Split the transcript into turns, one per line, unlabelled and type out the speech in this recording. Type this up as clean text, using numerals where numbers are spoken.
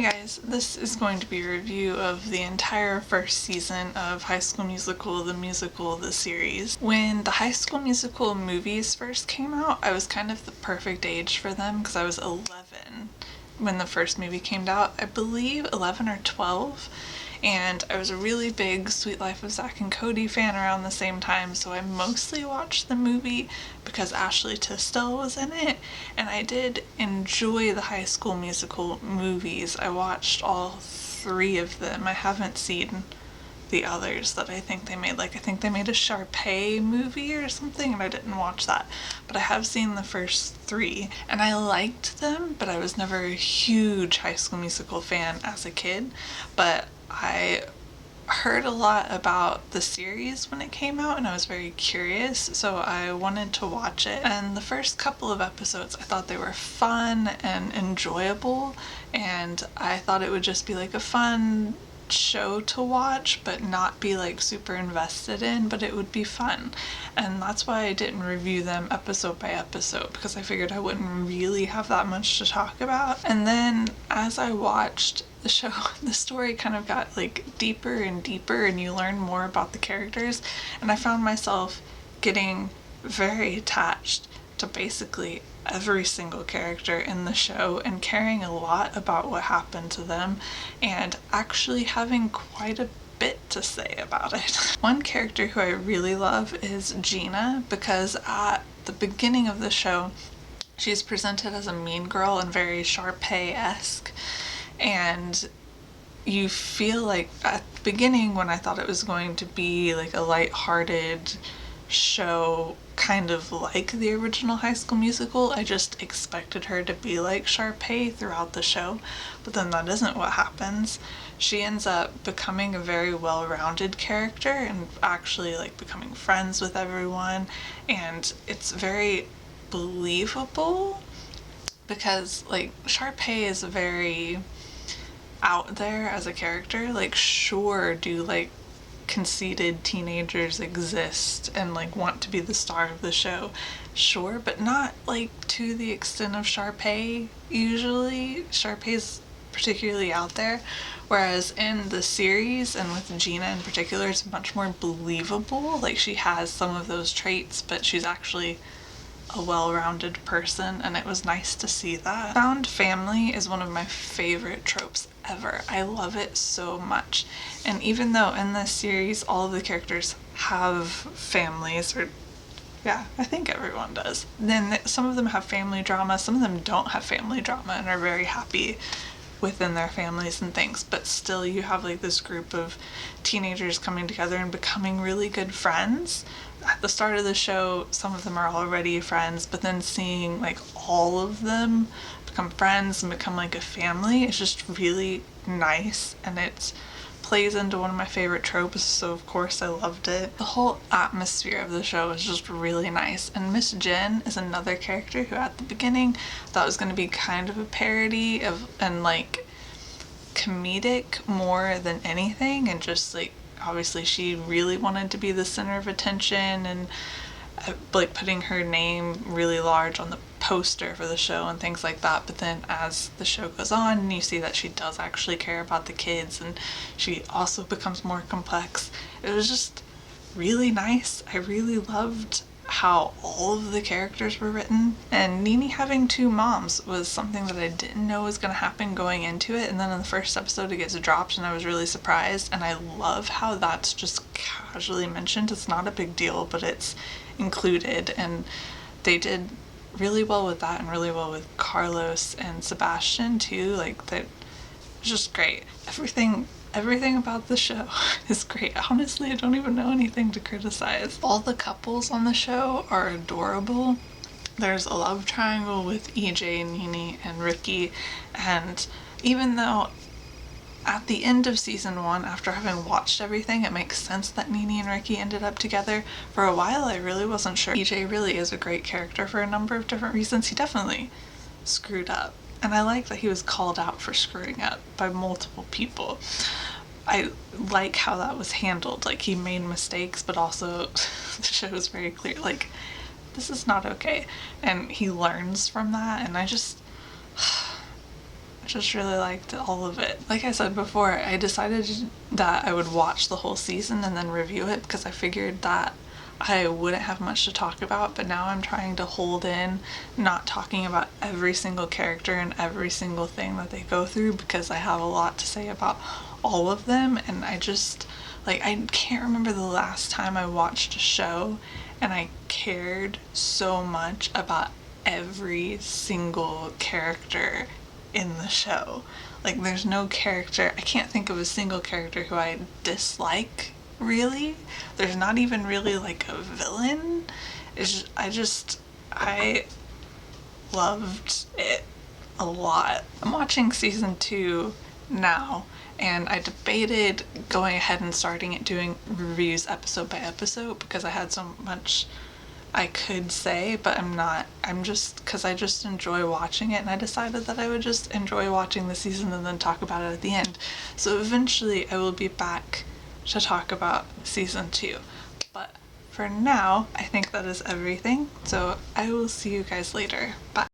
Hey guys, this is going to be a review of the entire first season of High School Musical, the series. When the High School Musical movies first came out, I was kind of the perfect age for them because I was 11 when the first movie came out. I believe 11 or 12. And I was a really big Sweet Life of Zack and Cody fan around the same time, so I mostly watched the movie because Ashley Tisdale was in it, and I did enjoy the High School Musical movies. I watched all three of them. I haven't seen the others that I think they made. Like, I think they made a Sharpay movie or something, and I didn't watch that. But I have seen the first three, and I liked them, but I was never a huge High School Musical fan as a kid. But I heard a lot about the series when it came out, and I was very curious, so I wanted to watch it. And the first couple of episodes, I thought they were fun and enjoyable, and I thought it would just be like a fun show to watch but not be like super invested in, but it would be fun. And that's why I didn't review them episode by episode, because I figured I wouldn't really have that much to talk about. And then as I watched the show, the story kind of got like deeper and deeper, and you learn more about the characters, and I found myself getting very attached to basically every single character in the show and caring a lot about what happened to them and actually having quite a bit to say about it. One character who I really love is Gina, because at the beginning of the show she's presented as a mean girl and very Sharpay-esque, and you feel like at the beginning, when I thought it was going to be like a light-hearted show kind of like the original High School Musical, I just expected her to be like Sharpay throughout the show, but then that isn't what happens. She ends up becoming a very well-rounded character and actually like becoming friends with everyone, and it's very believable because like Sharpay is very out there as a character. Like, sure, do like conceited teenagers exist and like want to be the star of the show, sure, but not like to the extent of Sharpay. Usually Sharpay's particularly out there, whereas in the series and with Gina in particular, it's much more believable. Like, she has some of those traits, but she's actually a well-rounded person, and it was nice to see that. Found family is one of my favorite tropes ever. I love it so much. And even though in this series all of the characters have families, or yeah, I think everyone does, then some of them have family drama, some of them don't have family drama and are very happy within their families and things, but still you have like this group of teenagers coming together and becoming really good friends. At the start of the show, some of them are already friends, but then seeing like all of them become friends and become like a family is just really nice, and it plays into one of my favorite tropes, so of course I loved it. The whole atmosphere of the show is just really nice, and Miss Jen is another character who at the beginning thought was going to be kind of a parody of and like comedic more than anything, and just like obviously she really wanted to be the center of attention and like putting her name really large on the poster for the show and things like that. But then as the show goes on, you see that she does actually care about the kids, and she also becomes more complex. It was just really nice. I really loved how all of the characters were written, and Nene having two moms was something that I didn't know was going to happen going into it, and then in the first episode it gets dropped and I was really surprised, and I love how that's just casually mentioned. It's not a big deal, but it's included, and they did really well with that, and really well with Carlos and Sebastian too. Like, that was just great. Everything about the show is great. Honestly, I don't even know anything to criticize. All the couples on the show are adorable. There's a love triangle with EJ, Nene, and Ricky, and even though at the end of season 1, after having watched everything, it makes sense that Nene and Ricky ended up together. For a while I really wasn't sure. EJ really is a great character for a number of different reasons. He definitely screwed up, and I like that he was called out for screwing up by multiple people. I like how that was handled. Like, he made mistakes, but also the show is very clear, like, this is not okay, and he learns from that, and I just just really liked all of it. Like I said before, I decided that I would watch the whole season and then review it because I figured that I wouldn't have much to talk about, but now I'm trying to hold in, not talking about every single character and every single thing that they go through because I have a lot to say about all of them, and I just, like, I can't remember the last time I watched a show and I cared so much about every single character in the show. Like, there's no character, I can't think of a single character who I dislike, really. There's not even really like a villain. I loved it a lot. I'm watching season 2 now, and I debated going ahead and starting it doing reviews episode by episode because I had so much I could say, but I'm not. I'm just, because I just enjoy watching it, and I decided that I would just enjoy watching the season and then talk about it at the end. So eventually I will be back to talk about season 2. But for now, I think that is everything. So I will see you guys later. Bye.